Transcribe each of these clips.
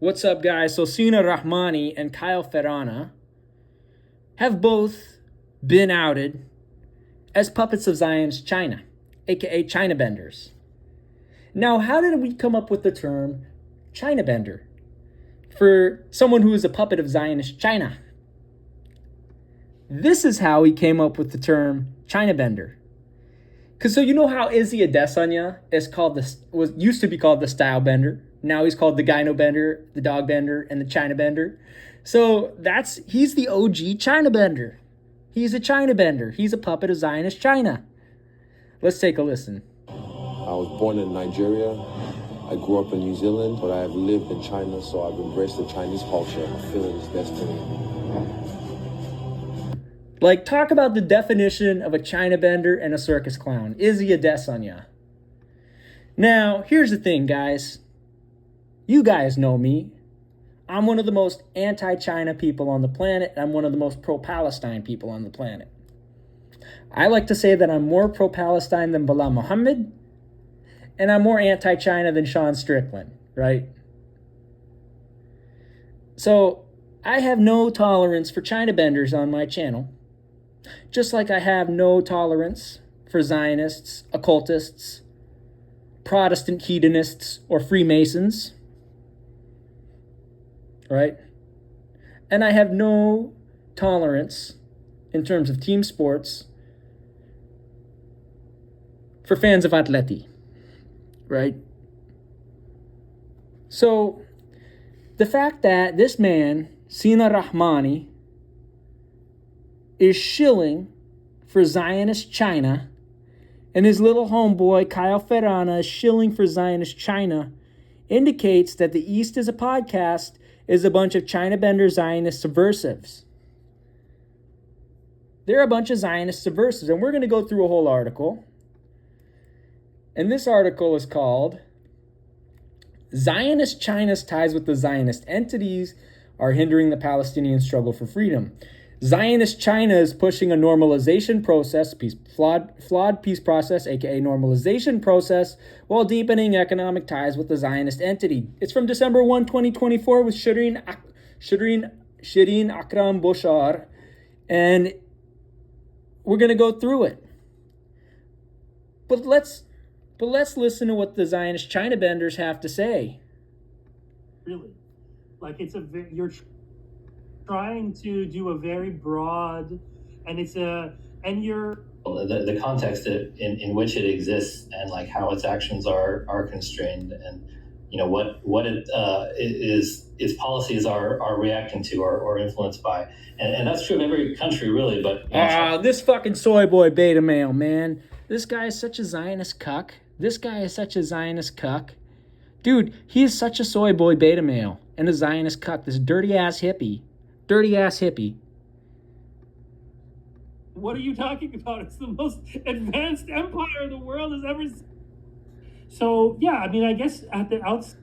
What's up, guys? So Sina Rahmani and Kyle Ferrana have both been outed as puppets of Zionist China, aka China benders. Now, how did we come up with the term China bender for someone who is a puppet of Zionist China? This is how we came up with the term China bender. Because so you know how Izzy Adesanya used to be called the style bender. Now he's called the gyno bender, the dog bender, and the China bender. So he's the OG China bender. He's a China bender. He's a puppet of Zionist China. Let's take a listen. I was born in Nigeria. I grew up in New Zealand, but I have lived in China, so I've embraced the Chinese culture. I feel it is destiny. Like, talk about the definition of a China bender and a circus clown. Izzy Adesanya. Now, here's the thing, guys. You guys know me. I'm one of the most anti-China people on the planet. I'm one of the most pro-Palestine people on the planet. I like to say that I'm more pro-Palestine than Bilal Muhammad, and I'm more anti-China than Sean Strickland, right? So, I have no tolerance for China benders on my channel, just like I have no tolerance for Zionists, occultists, Protestant hedonists, or Freemasons, right? And I have no tolerance in terms of team sports for fans of Atleti, right? So the fact that this man, Sina Rahmani, is shilling for Zionist China, and his little homeboy, Kyle Ferrana, is shilling for Zionist China, indicates that the East is a podcast is a bunch of China bender Zionist subversives. They're a bunch of Zionist subversives, and we're going to go through a whole article. And this article is called Zionist China's Ties with the Zionist Entities Are Hindering the Palestinian Struggle for Freedom. Zionist China is pushing a normalization process, flawed peace process, aka normalization process, while deepening economic ties with the Zionist entity. It's from December 1, 2024 with Shireen Akram Boshar, and we're going to go through it. But let's listen to what the Zionist China benders have to say. Really, like you're trying to do a very broad, and you're the context in which it exists, and like how its actions are constrained, and what its policies are reacting to or influenced by, and that's true of every country really. But this fucking soy boy beta male, man, this guy is such a Zionist cuck. Dude, he is such a soy boy beta male and a Zionist cuck. This dirty ass hippie. What are you talking about? It's the most advanced empire the world has ever seen. So, yeah, I mean, I guess at the outset...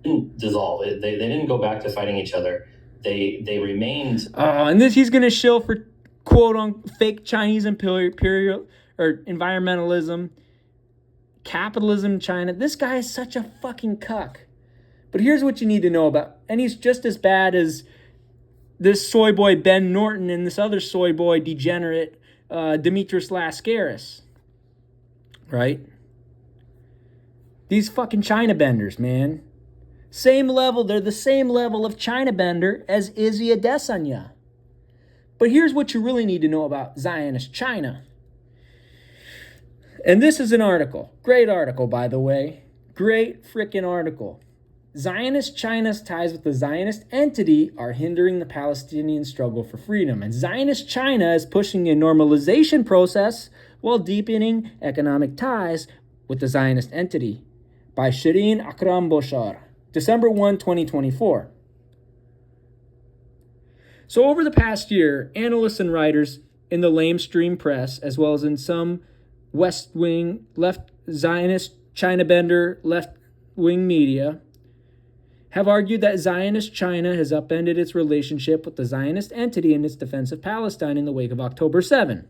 Didn't dissolve. They didn't go back to fighting each other. They remained... and he's going to shill for, quote, on fake Chinese imperial or environmentalism, capitalism, China. This guy is such a fucking cuck. But here's what you need to know about, and he's just as bad as this soy boy Ben Norton and this other soy boy degenerate Dimitris Lascaris, right? These fucking China benders, man. Same level, they're the same level of China bender as Izzy Adesanya. But here's what you really need to know about Zionist China. And this is an article. Great article, by the way. Great freaking article. Zionist China's ties with the Zionist entity are hindering the Palestinian struggle for freedom. And Zionist China is pushing a normalization process while deepening economic ties with the Zionist entity. By Shireen Akram Boshar, December 1, 2024. So over the past year, analysts and writers in the lamestream press, as well as in some left-wing, Zionist China bender, left-wing media, have argued that Zionist China has upended its relationship with the Zionist entity in its defense of Palestine in the wake of October 7.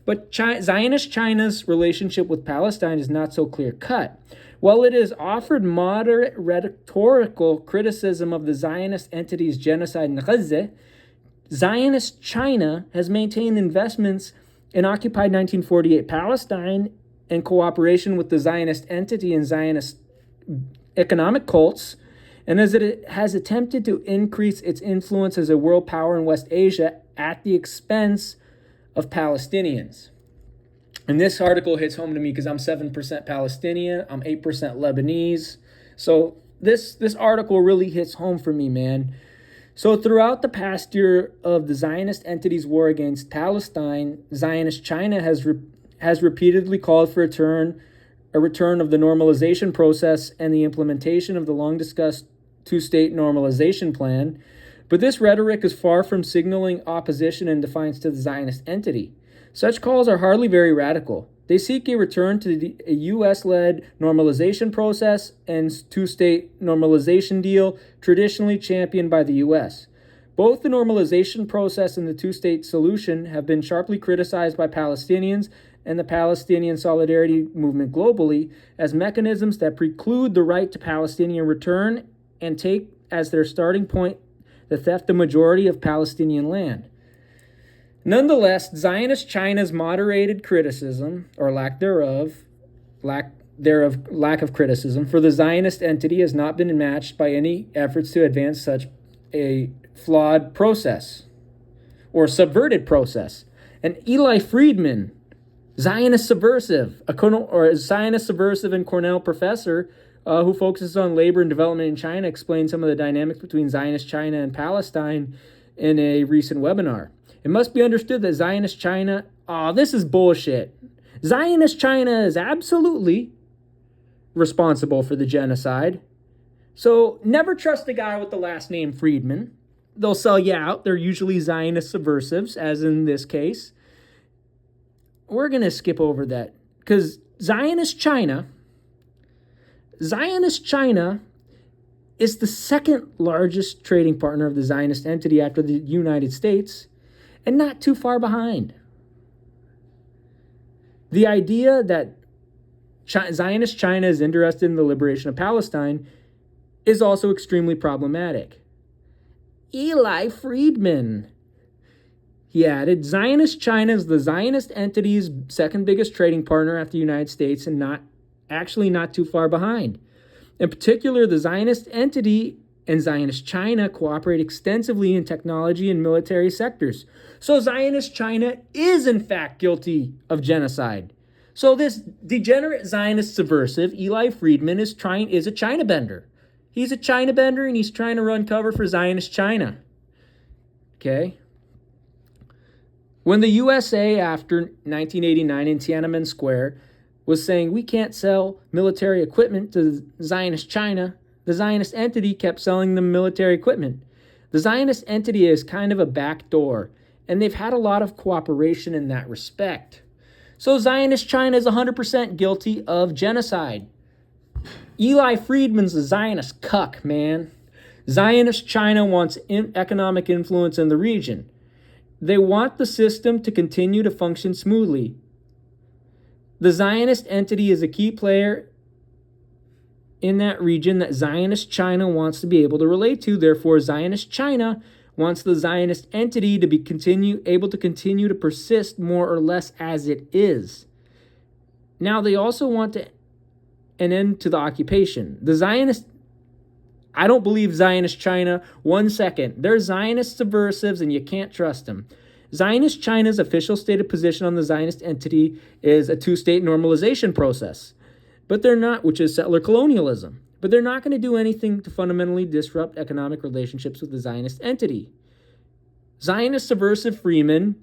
But Zionist China's relationship with Palestine is not so clear-cut. While it has offered moderate rhetorical criticism of the Zionist entity's genocide in Gaza, Zionist China has maintained investments in occupied 1948 Palestine and cooperation with the Zionist entity and Zionist economic cults, and as it has attempted to increase its influence as a world power in West Asia at the expense of Palestinians. And this article hits home to me because I'm 7% Palestinian, I'm 8% Lebanese. So this article really hits home for me, man. So throughout the past year of the Zionist entity's war against Palestine, Zionist China has repeatedly called for a return of the normalization process and the implementation of the long-discussed two-state normalization plan. But this rhetoric is far from signaling opposition and defiance to the Zionist entity. Such calls are hardly very radical. They seek a return to a U.S.-led normalization process and two-state normalization deal traditionally championed by the U.S. Both the normalization process and the two-state solution have been sharply criticized by Palestinians and the Palestinian solidarity movement globally as mechanisms that preclude the right to Palestinian return and take as their starting point the theft of majority of Palestinian land. Nonetheless, Zionist China's moderated criticism, or lack of criticism, for the Zionist entity has not been matched by any efforts to advance such a flawed process or subverted process. And Eli Friedman, Zionist subversive and Cornell professor who focuses on labor and development in China, explained some of the dynamics between Zionist China and Palestine in a recent webinar. It must be understood that Zionist China, this is bullshit. Zionist China is absolutely responsible for the genocide. So never trust a guy with the last name Friedman. They'll sell you out. They're usually Zionist subversives, as in this case. We're going to skip over that because Zionist China is the second largest trading partner of the Zionist entity after the United States, and not too far behind. The idea that Zionist China is interested in the liberation of Palestine is also extremely problematic. Eli Friedman, he added, Zionist China is the Zionist entity's second biggest trading partner after the United States and not too far behind. In particular, the Zionist entity and Zionist China cooperate extensively in technology and military sectors. So Zionist China is in fact guilty of genocide. So this degenerate Zionist subversive, Eli Friedman, is a China bender. He's a China bender and he's trying to run cover for Zionist China. Okay? When the USA after 1989 in Tiananmen Square was saying we can't sell military equipment to Zionist China, the Zionist entity kept selling them military equipment. The Zionist entity is kind of a back door, and they've had a lot of cooperation in that respect. So Zionist China is 100% guilty of genocide. Eli Friedman's a Zionist cuck, man. Zionist China wants economic influence in the region. They want the system to continue to function smoothly. The Zionist entity is a key player in that region that Zionist China wants to be able to relate to. Therefore, Zionist China wants the Zionist entity to be able to continue to persist more or less as it is. Now, they also want an end to the occupation. I don't believe Zionist China 1 second. They're Zionist subversives and you can't trust them. Zionist China's official stated position on the Zionist entity is a two-state normalization process. But they're not, which is settler colonialism. But they're not going to do anything to fundamentally disrupt economic relationships with the Zionist entity. Zionist subversive Freeman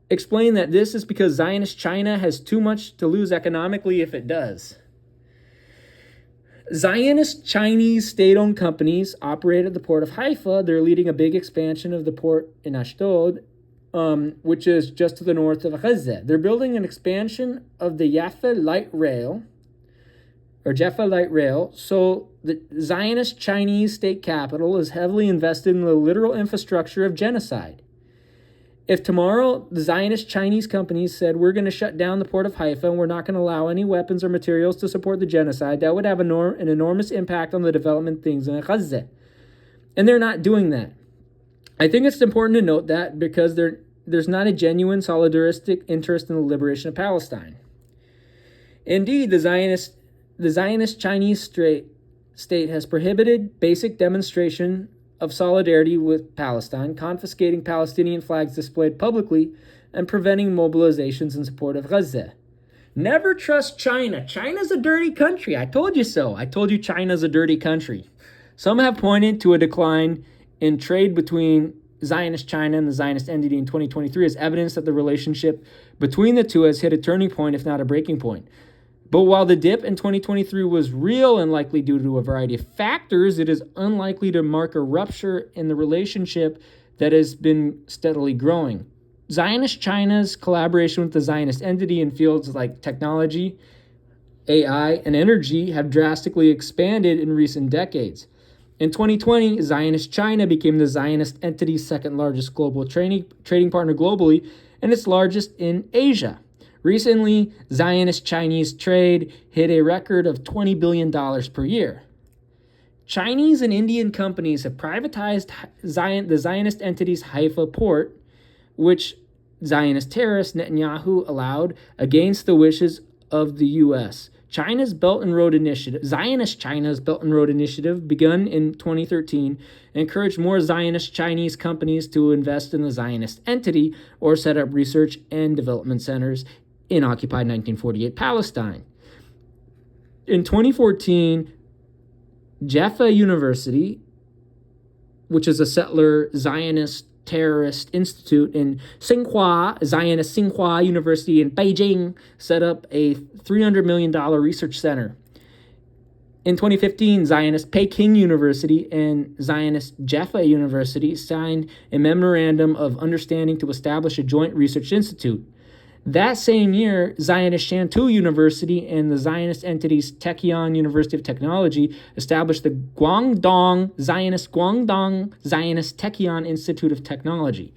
explained that this is because Zionist China has too much to lose economically if it does. Zionist Chinese state-owned companies operate at the port of Haifa. They're leading a big expansion of the port in Ashdod, which is just to the north of Gaza. They're building an expansion of the Jaffa Light Rail. So the Zionist Chinese state capital is heavily invested in the literal infrastructure of genocide. If tomorrow the Zionist Chinese companies said we're going to shut down the port of Haifa and we're not going to allow any weapons or materials to support the genocide, that would have an enormous impact on the development of things in Gaza. And they're not doing that. I think it's important to note that because there's not a genuine solidaristic interest in the liberation of Palestine. Indeed, the Zionist Chinese state has prohibited basic demonstration of solidarity with Palestine, confiscating Palestinian flags displayed publicly, and preventing mobilizations in support of Gaza. Never trust China. China's a dirty country. I told you so. I told you China's a dirty country. Some have pointed to a decline in trade between Zionist China and the Zionist entity in 2023 as evidence that the relationship between the two has hit a turning point, if not a breaking point. But while the dip in 2023 was real and likely due to a variety of factors, it is unlikely to mark a rupture in the relationship that has been steadily growing. Zionist China's collaboration with the Zionist entity in fields like technology, AI, and energy have drastically expanded in recent decades. In 2020, Zionist China became the Zionist entity's second largest global trading partner globally and its largest in Asia. Recently, Zionist Chinese trade hit a record of $20 billion per year. Chinese and Indian companies have privatized the Zionist entity's Haifa port, which Zionist terrorist Netanyahu allowed against the wishes of the U.S. Zionist China's Belt and Road Initiative, begun in 2013, encouraged more Zionist Chinese companies to invest in the Zionist entity or set up research and development centers in occupied 1948 Palestine. In 2014, Jaffa University, which is a settler Zionist terrorist institute in Zionist Tsinghua University in Beijing, set up a $300 million research center. In 2015, Zionist Peking University and Zionist Jaffa University signed a memorandum of understanding to establish a joint research institute. That same year, Zionist Shantou University and the Zionist entity's Technion University of Technology established the Zionist Technion Institute of Technology.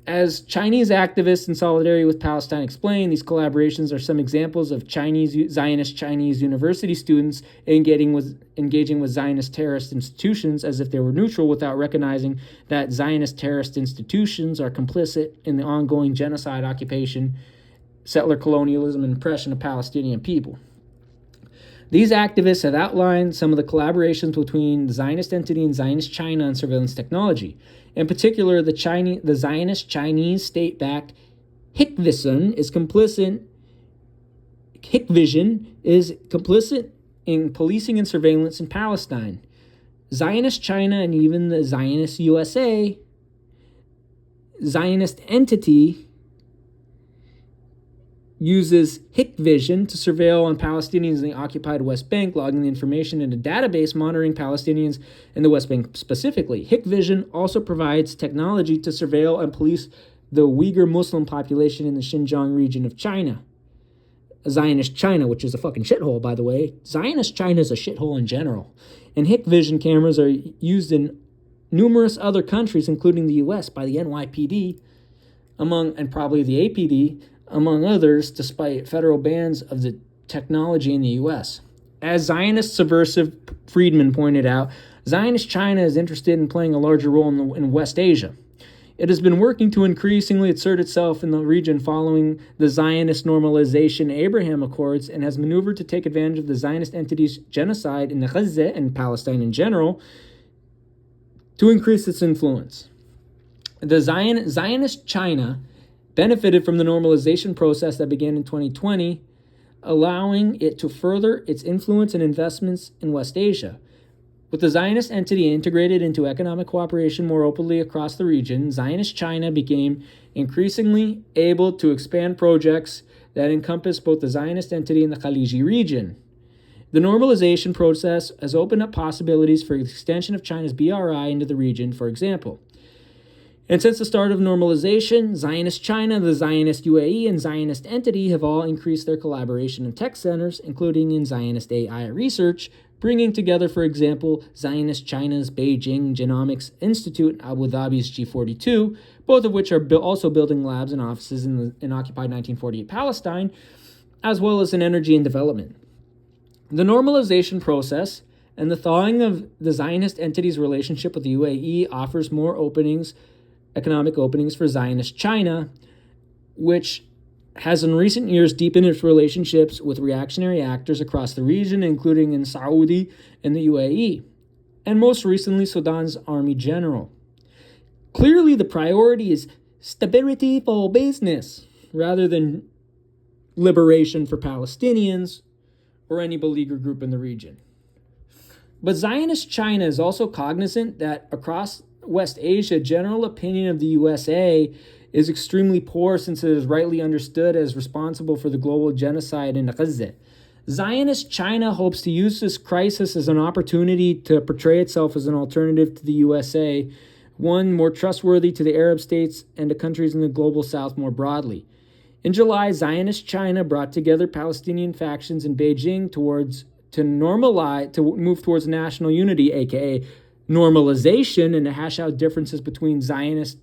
As Chinese activists in solidarity with Palestine explain, these collaborations are some examples of Zionist Chinese university students engaging with Zionist terrorist institutions as if they were neutral, without recognizing that Zionist terrorist institutions are complicit in the ongoing genocide, occupation, settler colonialism, and oppression of Palestinian people. These activists have outlined some of the collaborations between the Zionist entity and Zionist China on surveillance technology. In particular, the Zionist Chinese state-backed Hikvision is complicit in policing and surveillance in Palestine. Zionist China and even the Zionist USA, Zionist entity, uses Hikvision to surveil on Palestinians in the occupied West Bank, logging the information in a database monitoring Palestinians in the West Bank specifically. Hikvision also provides technology to surveil and police the Uyghur Muslim population in the Xinjiang region of China. Zionist China, which is a fucking shithole, by the way. Zionist China is a shithole in general. And Hikvision cameras are used in numerous other countries, including the U.S., by the NYPD, and probably the APD, among others, despite federal bans of the technology in the U.S. As Zionist subversive Friedman pointed out, Zionist China is interested in playing a larger role in West Asia. It has been working to increasingly assert itself in the region following the Zionist Normalization Abraham Accords, and has maneuvered to take advantage of the Zionist entity's genocide in Gaza and Palestine in general to increase its influence. The Zionist China benefited from the normalization process that began in 2020, allowing it to further its influence and investments in West Asia. With the Zionist entity integrated into economic cooperation more openly across the region, Zionist China became increasingly able to expand projects that encompass both the Zionist entity and the Khaliji region. The normalization process has opened up possibilities for the extension of China's BRI into the region, for example. And since the start of normalization, Zionist China, the Zionist UAE, and Zionist entity have all increased their collaboration in tech centers, including in Zionist AI research, bringing together, for example, Zionist China's Beijing Genomics Institute and Abu Dhabi's G42, both of which are also building labs and offices in occupied 1948 Palestine, as well as in energy and development. The normalization process and the thawing of the Zionist entity's relationship with the UAE offers more economic openings for Zionist China, which has in recent years deepened its relationships with reactionary actors across the region, including in Saudi and the UAE, and most recently Sudan's army general. Clearly, the priority is stability for business rather than liberation for Palestinians or any beleaguered group in the region. But Zionist China is also cognizant that across West Asia, general opinion of the USA is extremely poor, since it is rightly understood as responsible for the global genocide in Gaza. Zionist China hopes to use this crisis as an opportunity to portray itself as an alternative to the USA, one more trustworthy to the Arab states and to countries in the global south more broadly. In July, Zionist China brought together Palestinian factions in Beijing to move towards national unity, aka normalization, and to hash out differences between Zionist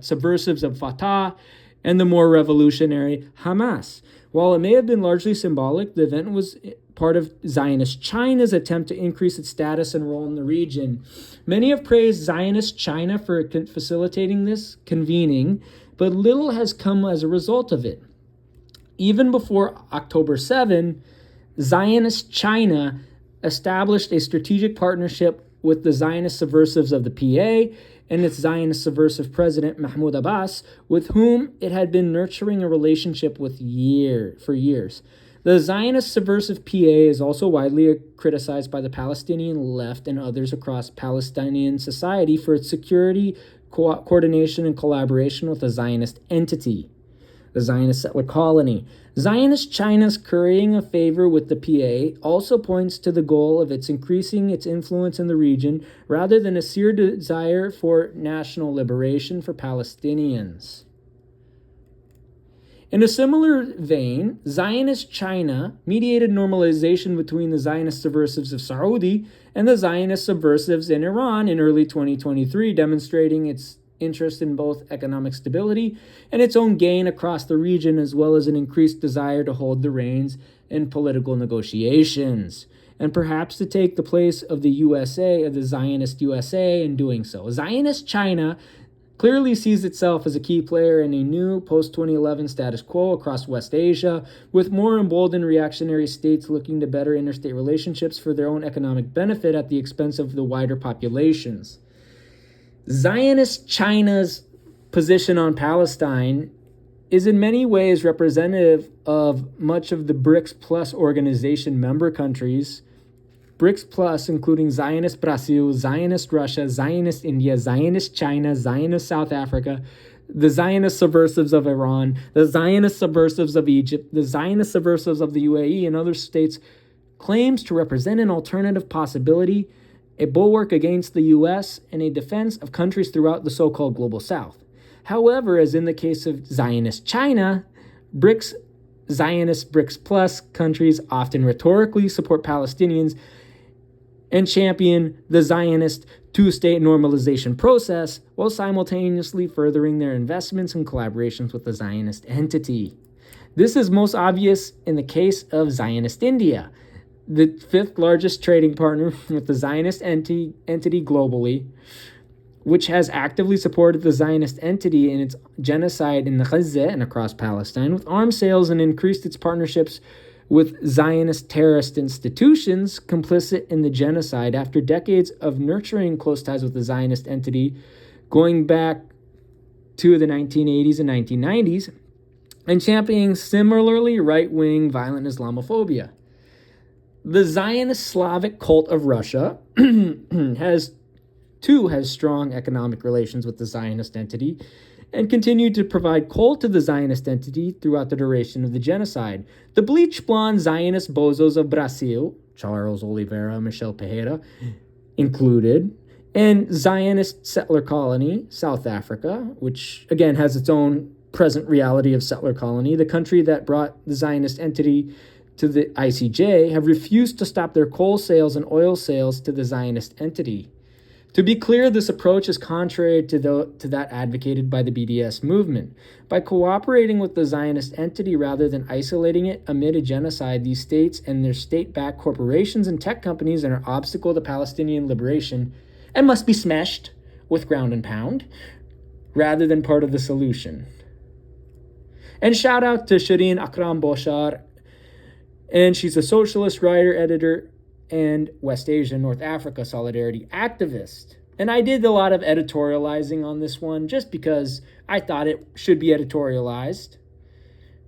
subversives of Fatah and the more revolutionary Hamas. While it may have been largely symbolic, the event was part of Zionist China's attempt to increase its status and role in the region. Many have praised Zionist China for facilitating this convening, but little has come as a result of it. Even before October 7, Zionist China established a strategic partnership with the Zionist subversives of the PA and its Zionist subversive president, Mahmoud Abbas, with whom it had been nurturing a relationship for years. The Zionist subversive PA is also widely criticized by the Palestinian left and others across Palestinian society for its security, coordination, and collaboration with the Zionist entity, the Zionist settler colony. Zionist China's currying of favor with the PA also points to the goal of its increasing its influence in the region rather than a sincere desire for national liberation for Palestinians. In a similar vein, Zionist China mediated normalization between the Zionist subversives of Saudi and the Zionist subversives in Iran in early 2023, demonstrating its interest in both economic stability and its own gain across the region, as well as an increased desire to hold the reins in political negotiations, and perhaps to take the place of the Zionist USA in doing so. Zionist China clearly sees itself as a key player in a new post-2011 status quo across West Asia, with more emboldened reactionary states looking to better interstate relationships for their own economic benefit at the expense of the wider populations. Zionist China's position on Palestine is in many ways representative of much of the BRICS Plus organization member countries. BRICS Plus, including Zionist Brazil, Zionist Russia, Zionist India, Zionist China, Zionist South Africa, the Zionist subversives of Iran, the Zionist subversives of Egypt, the Zionist subversives of the UAE, and other states, claims to represent an alternative possibility, a bulwark against the U.S., and a defense of countries throughout the so-called Global South. However, as in the case of Zionist China, Zionist BRICS Plus countries often rhetorically support Palestinians and champion the Zionist two-state normalization process while simultaneously furthering their investments and collaborations with the Zionist entity. This is most obvious in the case of Zionist India, the fifth largest trading partner with the Zionist entity globally, which has actively supported the Zionist entity in its genocide in Gaza and across Palestine with arms sales, and increased its partnerships with Zionist terrorist institutions complicit in the genocide after decades of nurturing close ties with the Zionist entity going back to the 1980s and 1990s, and championing similarly right-wing violent Islamophobia. The Zionist Slavic cult of Russia has strong economic relations with the Zionist entity and continued to provide coal to the Zionist entity throughout the duration of the genocide. The bleach blonde Zionist bozos of Brazil, Charles Oliveira, Michel Pereira included, and Zionist settler colony, South Africa, which again has its own present reality of settler colony, the country that brought the Zionist entity to the ICJ have refused to stop their coal sales and oil sales to the Zionist entity. To be clear, this approach is contrary to that advocated by the BDS movement. By cooperating with the Zionist entity rather than isolating it amid a genocide, these states and their state-backed corporations and tech companies are an obstacle to Palestinian liberation and must be smashed with ground and pound rather than part of the solution. And shout out to Shireen Akram Boshar, and she's a socialist writer, editor, and West Asia, North Africa solidarity activist. And I did a lot of editorializing on this one just because I thought it should be editorialized.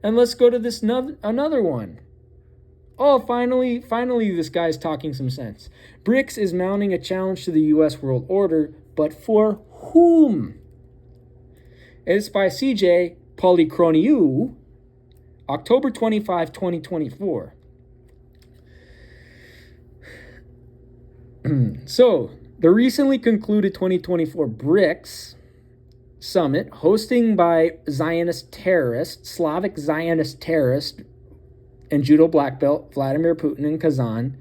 And let's go to this another one. Oh, finally, this guy's talking some sense. BRICS is mounting a challenge to the U.S. world order, but for whom? It's by CJ Polychroniou, October 25, 2024. So, the recently concluded 2024 BRICS summit, hosting by Zionist terrorist, Slavic Zionist terrorist, and judo black belt Vladimir Putin in Kazan,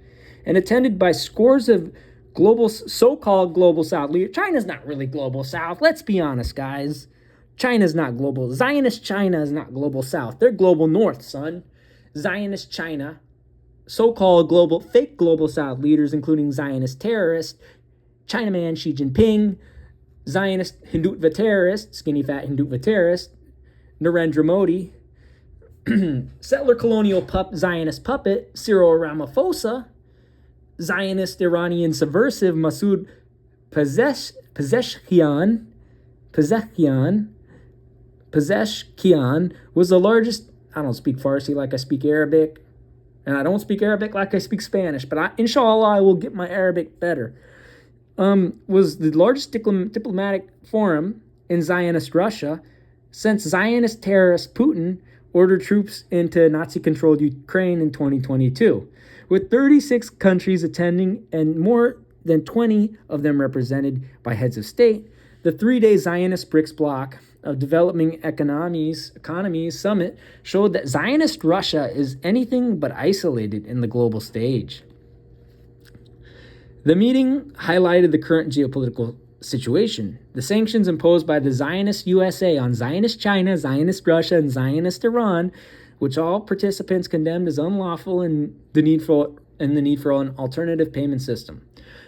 and attended by scores of so-called global South leaders. China's not really global South. Let's be honest, guys. China's not global. Zionist China is not global South. They're global North, son. Zionist China, so-called fake global South leaders, including Zionist terrorist, Chinaman Xi Jinping, Zionist Hindutva terrorist, skinny fat Hindutva terrorist, Narendra Modi, settler colonial Zionist puppet Cyril Ramaphosa, Zionist Iranian subversive Masoud Pezeshkian was the largest. I don't speak Farsi like I speak Arabic. And I don't speak Arabic like I speak Spanish, but inshallah, I will get my Arabic better. Was the largest diplomatic forum in Zionist Russia since Zionist terrorist Putin ordered troops into Nazi-controlled Ukraine in 2022, with 36 countries attending and more than 20 of them represented by heads of state. The three-day Zionist BRICS bloc of Developing Economies Summit showed that Zionist Russia is anything but isolated in the global stage. The meeting highlighted the current geopolitical situation. The sanctions imposed by the Zionist USA on Zionist China, Zionist Russia, and Zionist Iran, which all participants condemned as unlawful, and the need for an alternative payment system.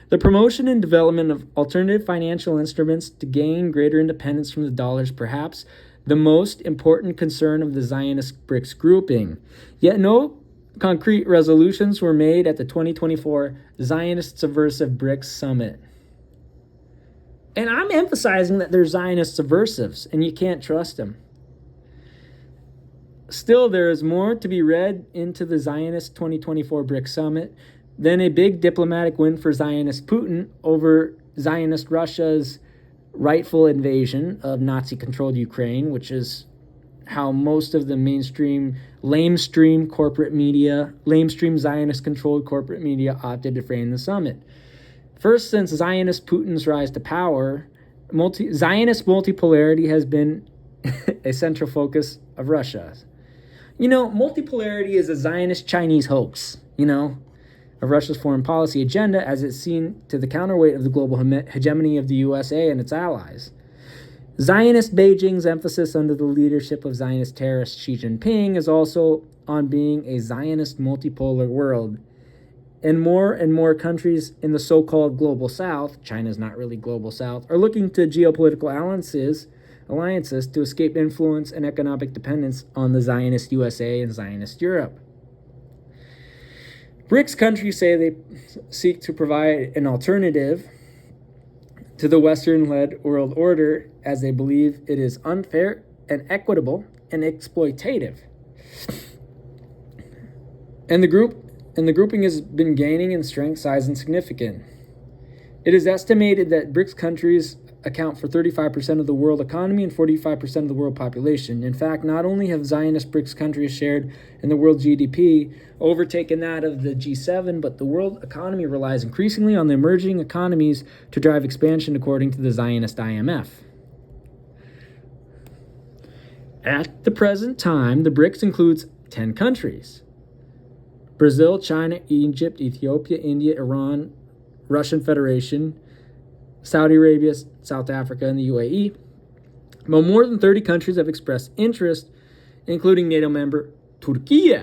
The promotion and development of alternative financial instruments to gain greater independence from the dollar is perhaps the most important concern of the Zionist BRICS grouping. Yet no concrete resolutions were made at the 2024 Zionist Subversive BRICS Summit. And I'm emphasizing that they're Zionist subversives, and you can't trust them. Still, there is more to be read into the Zionist 2024 BRICS Summit than a big diplomatic win for Zionist Putin over Zionist Russia's rightful invasion of Nazi-controlled Ukraine, which is how most of the lamestream Zionist-controlled corporate media opted to frame the summit. First, since Zionist Putin's rise to power, Zionist multipolarity has been a central focus of Russia. Multipolarity is a Zionist Chinese hoax, of Russia's foreign policy agenda as it's seen to the counterweight of the global hegemony of the USA and its allies. Zionist Beijing's emphasis under the leadership of Zionist terrorist Xi Jinping is also on being a Zionist multipolar world. And more countries in the so-called global South, China's not really global South, are looking to geopolitical alliances to escape influence and economic dependence on the Zionist USA and Zionist Europe. BRICS countries say they seek to provide an alternative to the Western-led world order as they believe it is unfair and equitable and exploitative. And the grouping has been gaining in strength, size, and significance. It is estimated that BRICS countries account for 35% of the world economy and 45% of the world population. In fact, not only have Zionist BRICS countries shared in the world GDP, overtaken that of the G7, but the world economy relies increasingly on the emerging economies to drive expansion, according to the Zionist IMF. At the present time, the BRICS includes 10 countries. Brazil, China, Egypt, Ethiopia, India, Iran, Russian Federation, Saudi Arabia, South Africa, and the UAE. But more than 30 countries have expressed interest, including NATO member Turkey.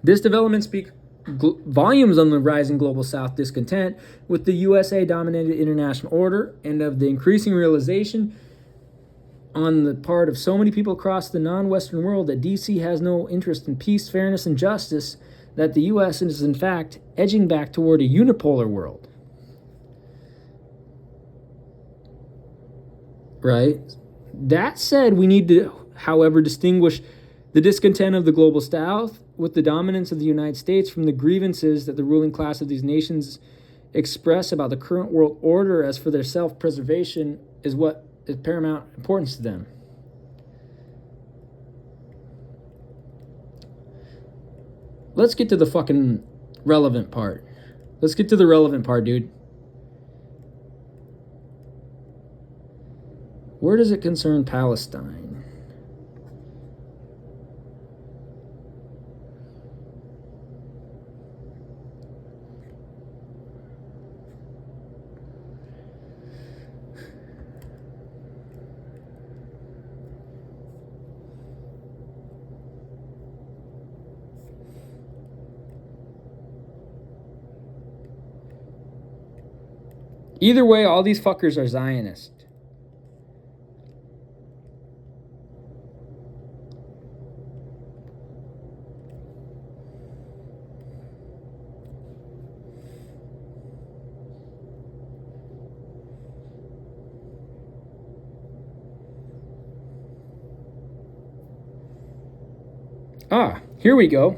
This development speaks volumes on the rising global South discontent with the USA-dominated international order and of the increasing realization on the part of so many people across the non-Western world that DC has no interest in peace, fairness, and justice, that the US is in fact edging back toward a unipolar world. Right? That said, we need to, however, distinguish the discontent of the global South with the dominance of the United States from the grievances that the ruling class of these nations express about the current world order as for their self-preservation is what is paramount importance to them. Let's get to the fucking relevant part. Let's get to the relevant part, dude. Where does it concern Palestine? Either way, all these fuckers are Zionist. Here we go.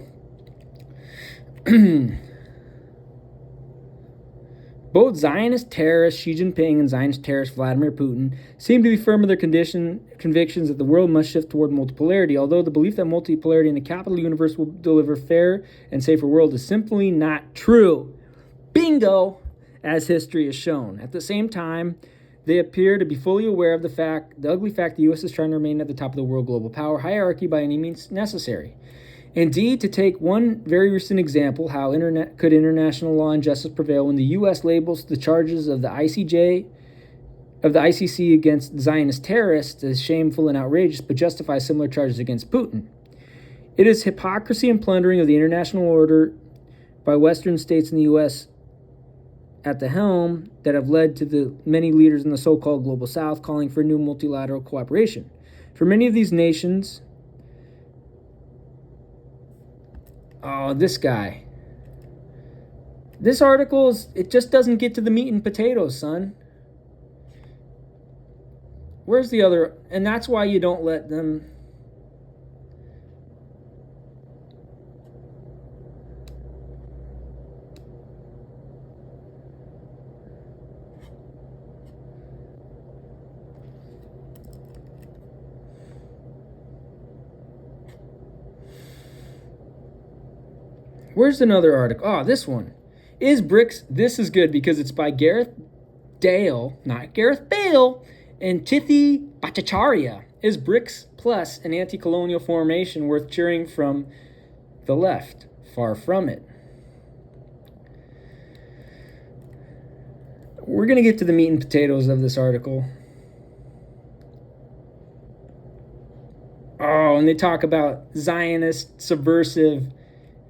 Both Zionist terrorist Xi Jinping and Zionist terrorist Vladimir Putin seem to be firm in their convictions that the world must shift toward multipolarity, although the belief that multipolarity in the capital universe will deliver fair and safer world is simply not true. Bingo, as history has shown. At the same time, they appear to be fully aware of the ugly fact the U.S. is trying to remain at the top of the world global power hierarchy by any means necessary. Indeed, to take one very recent example, how could international law and justice prevail when the U.S. labels the charges of the ICC against Zionist terrorists as shameful and outrageous, but justifies similar charges against Putin? It is hypocrisy and plundering of the international order by Western states and the U.S. at the helm that have led to the many leaders in the so-called global South calling for new multilateral cooperation. For many of these nations, this guy. This article, it just doesn't get to the meat and potatoes, son. Where's the other? And that's why you don't let them. Where's another article? This one. Is BRICS, this is good because it's by Gareth Dale, not Gareth Bale, and Tithi Bhattacharya. Is BRICS Plus an anti-colonial formation worth cheering from the left? Far from it. We're going to get to the meat and potatoes of this article. And they talk about Zionist, subversive,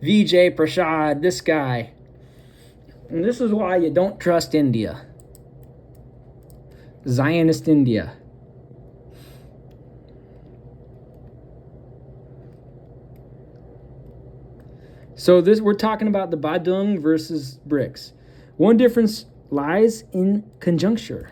Vijay Prashad, this guy. And this is why you don't trust India. Zionist India. So we're talking about the Badung versus BRICS. One difference lies in conjuncture.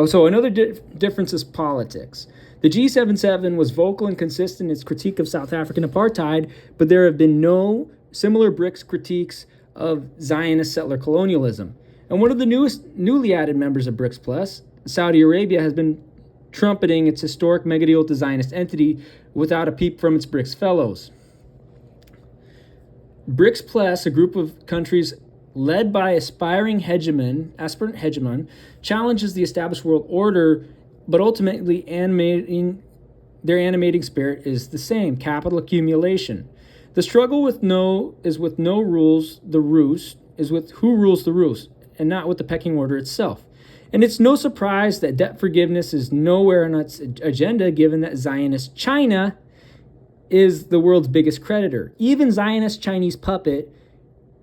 So another difference is politics. The G77 was vocal and consistent in its critique of South African apartheid, but there have been no similar BRICS critiques of Zionist settler colonialism. And one of the newly added members of BRICS Plus, Saudi Arabia, has been trumpeting its historic megadeal to Zionist entity without a peep from its BRICS fellows. BRICS Plus, a group of countries led by aspirant hegemon, challenges the established world order, but ultimately their animating spirit is the same: capital accumulation. The struggle with no rules the roost, is with who rules the roost, and not with the pecking order itself. And it's no surprise that debt forgiveness is nowhere on its agenda, given that Zionist China is the world's biggest creditor. Even Zionist Chinese puppet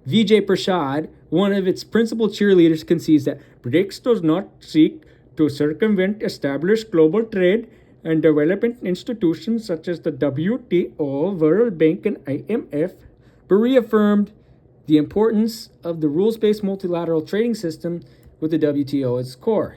Vijay Prashad, one of its principal cheerleaders, concedes that BRICS does not seek to circumvent established global trade and development institutions such as the WTO, World Bank, and IMF, but reaffirmed the importance of the rules-based multilateral trading system with the WTO at its core.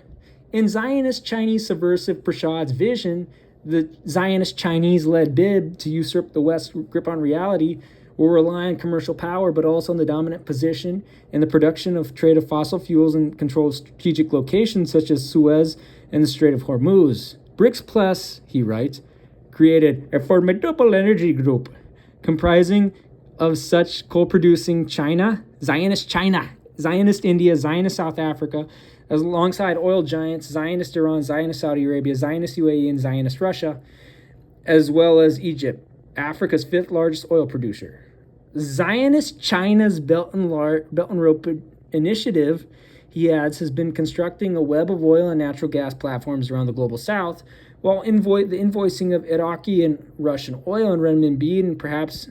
In Zionist Chinese subversive Prashad's vision, the Zionist Chinese-led bid to usurp the West's grip on reality will rely on commercial power, but also on the dominant position in the production of trade of fossil fuels and control of strategic locations such as Suez and the Strait of Hormuz. BRICS Plus, he writes, created a formidable energy group comprising of such coal-producing Zionist India, Zionist South Africa, as alongside oil giants, Zionist Iran, Zionist Saudi Arabia, Zionist UAE, and Zionist Russia, as well as Egypt, Africa's 5th largest oil producer. Zionist China's Belt and Road Initiative, he adds, has been constructing a web of oil and natural gas platforms around the global south, while the invoicing of Iraqi and Russian oil in renminbi and perhaps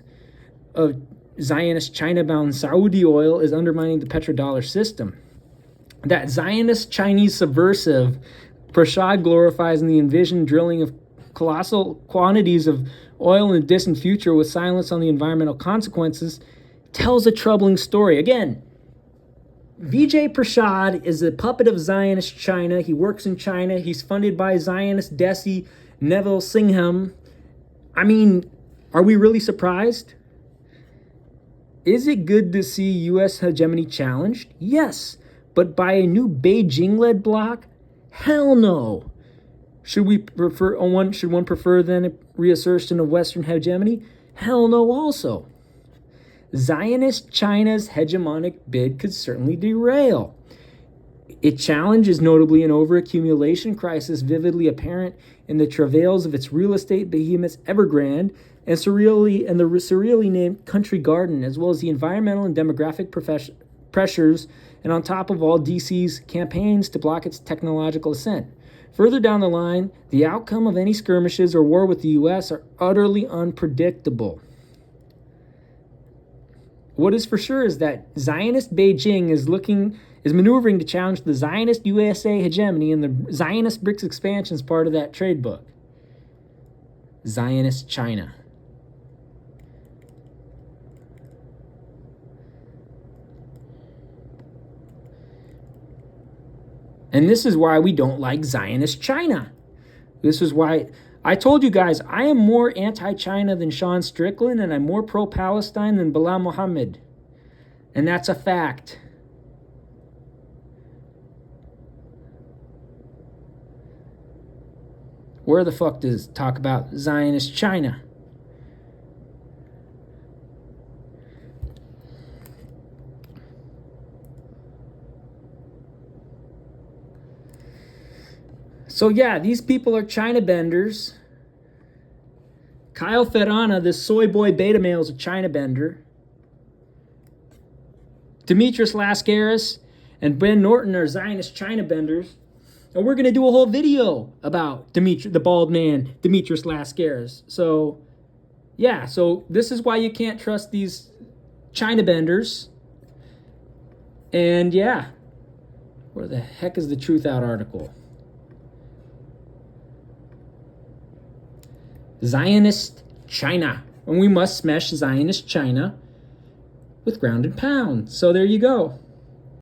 of Zionist China-bound Saudi oil is undermining the petrodollar system. That Zionist Chinese subversive Prashad glorifies in the envisioned drilling of colossal quantities of oil in the distant future with silence on the environmental consequences tells a troubling story. Again, Vijay Prashad is a puppet of Zionist China. He works in China. He's funded by Zionist Desi Neville Singham. I mean, are we really surprised? Is it good to see U.S. hegemony challenged? Yes. But by a new Beijing-led bloc? Hell no. Should one prefer then a reassertion of Western hegemony? Hell no also. Zionist China's hegemonic bid could certainly derail. It challenges notably an overaccumulation crisis vividly apparent in the travails of its real estate behemoths Evergrande and the surreally named Country Garden, as well as the environmental and demographic pressures, and on top of all, DC's campaigns to block its technological ascent. Further down the line, the outcome of any skirmishes or war with the U.S. are utterly unpredictable. What is for sure is that Zionist Beijing is maneuvering to challenge the Zionist USA hegemony, and the Zionist BRICS expansion is part of that trade book. Zionist China. And this is why we don't like Zionist China. This is why I told you guys I am more anti-China than Sean Strickland, and I'm more pro-Palestine than Bilal Muhammad. And that's a fact. Where the fuck does talk about Zionist China? So yeah, these people are China benders. Kyle Ferrana, this soy boy beta male, is a China bender. Demetrius Lascaris and Ben Norton are Zionist China benders. And we're going to do a whole video about the bald man, Demetrius Lascaris. So, yeah, so this is why you can't trust these China benders. And yeah, where the heck is the Truth Out article? Zionist China. And we must smash Zionist China with ground and pound. So there you go.